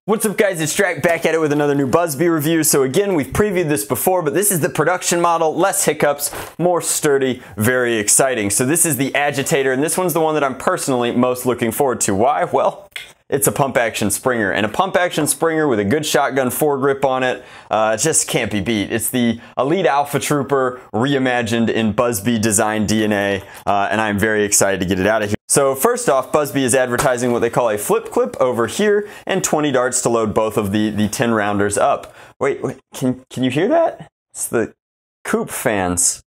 What's up guys, it's Drac back at it with another new Busby review. So again, we've previewed this before, but this is the production model, less hiccups, more sturdy, very exciting. So this is the Agitator, and this one's the one that I'm personally most looking forward to. Why? Well, it's a pump action Springer, and a pump action Springer with a good shotgun foregrip on it just can't be beat. It's the Elite Alpha Trooper reimagined in Busby design DNA, and I'm very excited to get it out of here. So first off, Busby is advertising what they call a flip clip over here and 20 darts to load both of the 10 rounders up. Wait, can you hear that? It's the Coop fans.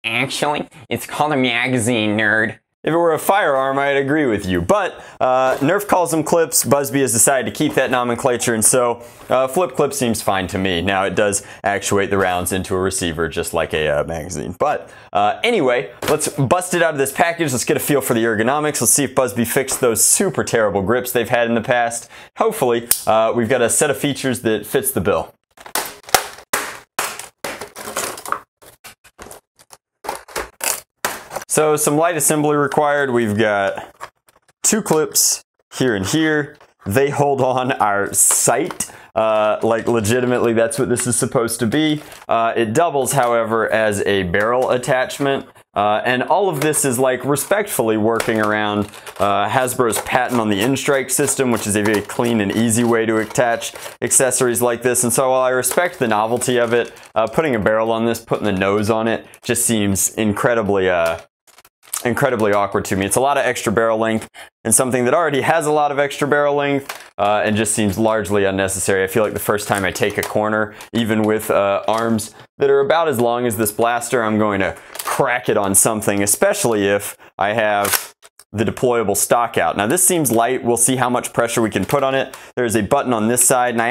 Actually, it's called a magazine, nerd. If it were a firearm, I'd agree with you. But Nerf calls them clips. Busby has decided to keep that nomenclature, and so flip clip seems fine to me. Now, it does actuate the rounds into a receiver, just like a magazine. But anyway, let's bust it out of this package. Let's get a feel for the ergonomics. Let's see if Busby fixed those super terrible grips they've had in the past. Hopefully, we've got a set of features that fits the bill. So some light assembly required. We've got two clips here and here. They hold on our sight. Like legitimately, that's what this is supposed to be. It doubles, however, as a barrel attachment. And all of this is like respectfully working around Hasbro's patent on the N-Strike system, which is a very clean and easy way to attach accessories like this. And so while I respect the novelty of it, putting a barrel on this, putting the nose on it, just seems incredibly awkward to me. It's a lot of extra barrel length and something that already has a lot of extra barrel length and just seems largely unnecessary. I feel like the first time I take a corner, even with arms that are about as long as this blaster, I'm going to crack it on something, especially if I have the deployable stock out. Now this seems light. We'll see how much pressure we can put on it. There's a button on this side, and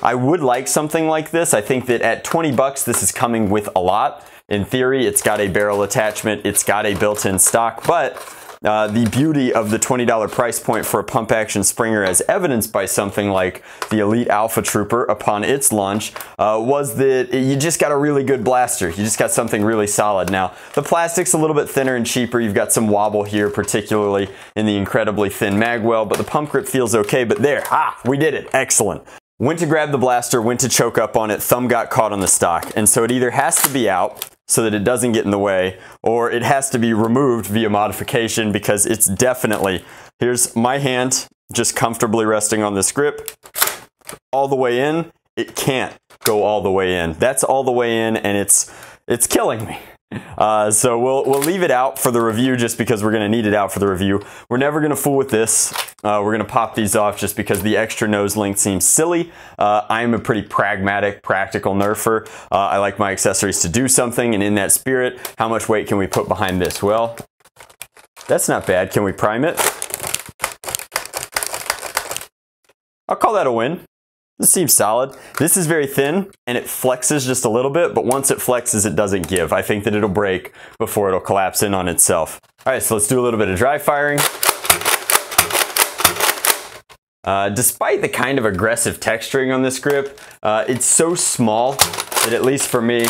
I would like something like this. I think that at 20 bucks, this is coming with a lot. In theory, it's got a barrel attachment, it's got a built-in stock, but the beauty of the $20 price point for a pump action Springer, as evidenced by something like the Elite Alpha Trooper upon its launch, was that you just got a really good blaster. You just got something really solid. Now, the plastic's a little bit thinner and cheaper. You've got some wobble here, particularly in the incredibly thin magwell, but the pump grip feels okay. But there, we did it. Excellent. Went to grab the blaster, went to choke up on it, thumb got caught on the stock. And so it either has to be out so that it doesn't get in the way, or it has to be removed via modification, because it's definitely, here's my hand just comfortably resting on this grip, all the way in. It can't go all the way in. That's all the way in, and it's killing me. So we'll leave it out for the review just because we're going to need it out for the review. We're never going to fool with this. We're going to pop these off just because the extra nose length seems silly. I'm a pretty pragmatic, practical nerfer. I like my accessories to do something, and in that spirit, how much weight can we put behind this? Well, that's not bad. Can we prime it? I'll call that a win. This seems solid. This is very thin, and it flexes just a little bit, but once it flexes, it doesn't give. I think that it'll break before it'll collapse in on itself. All right, so let's do a little bit of dry firing. Despite the kind of aggressive texturing on this grip, it's so small that, at least for me,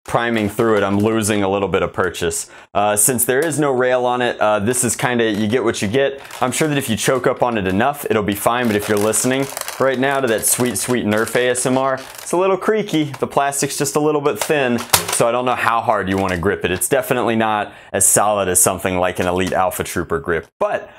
priming through it, I'm losing a little bit of purchase. Since there is no rail on it, this is kind of, you get what you get. I'm sure that if you choke up on it enough, it'll be fine, but if you're listening right now to that sweet, sweet Nerf ASMR, it's a little creaky. The plastic's just a little bit thin, so I don't know how hard you want to grip it. It's definitely not as solid as something like an Elite Alpha Trooper grip. But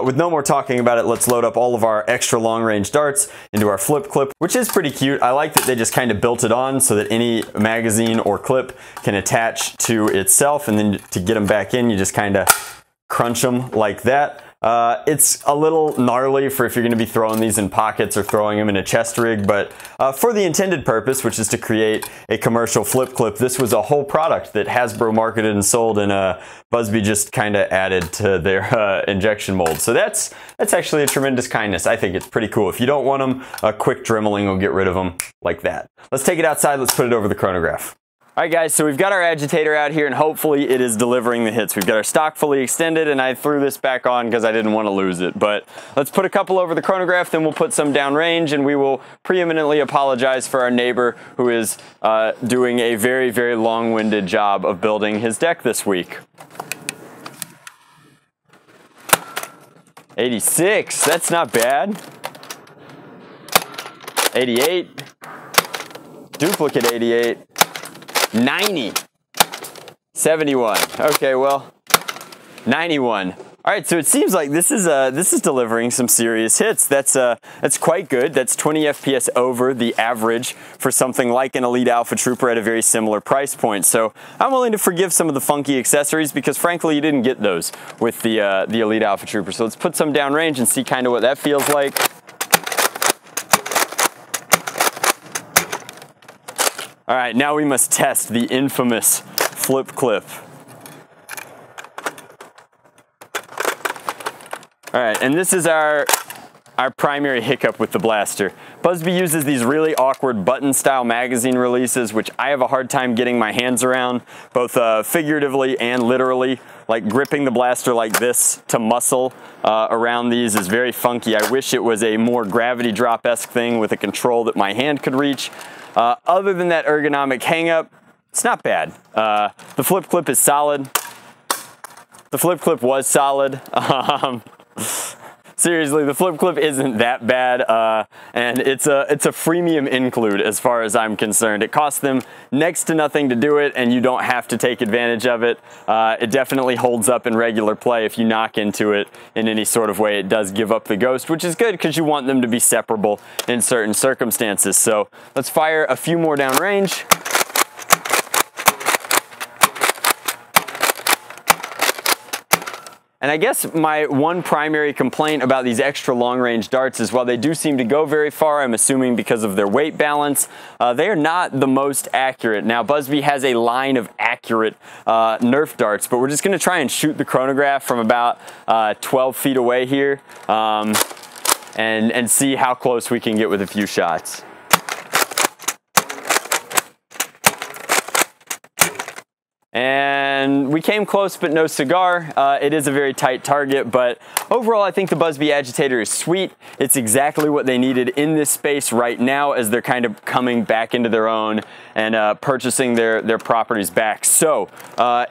with no more talking about it, let's load up all of our extra long-range darts into our flip clip, which is pretty cute. I like that they just kind of built it on so that any magazine or clip can attach to itself, and then to get them back in, you just kind of crunch them like that. It's a little gnarly for if you're going to be throwing these in pockets or throwing them in a chest rig, but for the intended purpose, which is to create a commercial flip clip, this was a whole product that Hasbro marketed and sold, and Busby just kind of added to their injection mold. So that's actually a tremendous kindness. I think it's pretty cool. If you don't want them, a quick dremeling will get rid of them like that. Let's take it outside. Let's put it over the chronograph. Alright guys, so we've got our Agitator out here, and hopefully it is delivering the hits. We've got our stock fully extended, and I threw this back on because I didn't want to lose it. But let's put a couple over the chronograph, then we'll put some downrange, and we will preeminently apologize for our neighbor who is doing a very, very long-winded job of building his deck this week. 86, that's not bad. 88, duplicate 88, 90, 71. Okay, well, 91. All right, so it seems like this is delivering some serious hits. That's quite good. That's 20 FPS over the average for something like an Elite Alpha Trooper at a very similar price point. So I'm willing to forgive some of the funky accessories because frankly you didn't get those with the Elite Alpha Trooper. So let's put some downrange and see kind of what that feels like. All right, now we must test the infamous flip clip. All right, and this is our primary hiccup with the blaster. Busby uses these really awkward button-style magazine releases, which I have a hard time getting my hands around, both figuratively and literally. Like gripping the blaster like this to muscle around these is very funky. I wish it was a more gravity drop-esque thing with a control that my hand could reach. Other than that ergonomic hang-up, it's not bad. The flip clip is solid. The flip clip was solid. Seriously, the flip clip isn't that bad, and it's a freemium include as far as I'm concerned. It costs them next to nothing to do it, and you don't have to take advantage of it. It definitely holds up in regular play. If you knock into it in any sort of way, it does give up the ghost, which is good because you want them to be separable in certain circumstances. So let's fire a few more downrange. And I guess my one primary complaint about these extra long-range darts is while they do seem to go very far, I'm assuming because of their weight balance, they are not the most accurate. Now, Busby has a line of accurate Nerf darts, but we're just going to try and shoot the chronograph from about 12 feet away here and see how close we can get with a few shots. And we came close, but no cigar. It is a very tight target, but overall, I think the Busby Agitator is sweet. It's exactly what they needed in this space right now as they're kind of coming back into their own and purchasing their properties back. So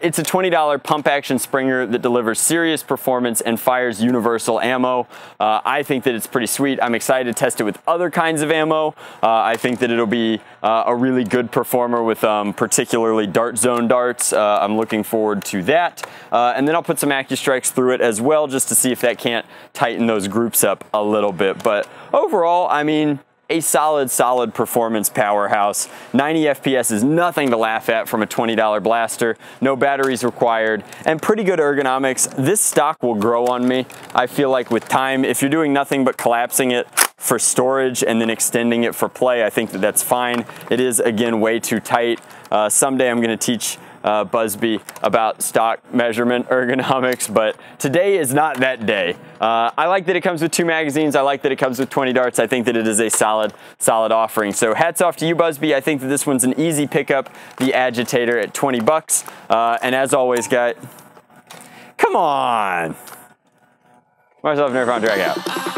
it's a $20 pump action Springer that delivers serious performance and fires universal ammo. I think that it's pretty sweet. I'm excited to test it with other kinds of ammo. I think that it'll be a really good performer with particularly dart zone darts. I'm looking forward to that. And then I'll put some AccuStrikes through it as well just to see if that can't tighten those groups up a little bit. But overall, I mean, a solid performance powerhouse. 90 FPS is nothing to laugh at from a $20 blaster. No batteries required and pretty good ergonomics. This stock will grow on me, I feel like, with time. If you're doing nothing but collapsing it for storage and then extending it for play, I think that that's fine. It is, again, way too tight. Someday I'm going to teach Busby about stock measurement ergonomics, but today is not that day. I like that it comes with 2 magazines. I like that it comes with 20 darts. I think that it is a solid offering. So hats off to you, Busby. I think that this one's an easy pickup, the Agitator at 20 bucks. And as always, guys, come on. Myself, Nerf on Drac out.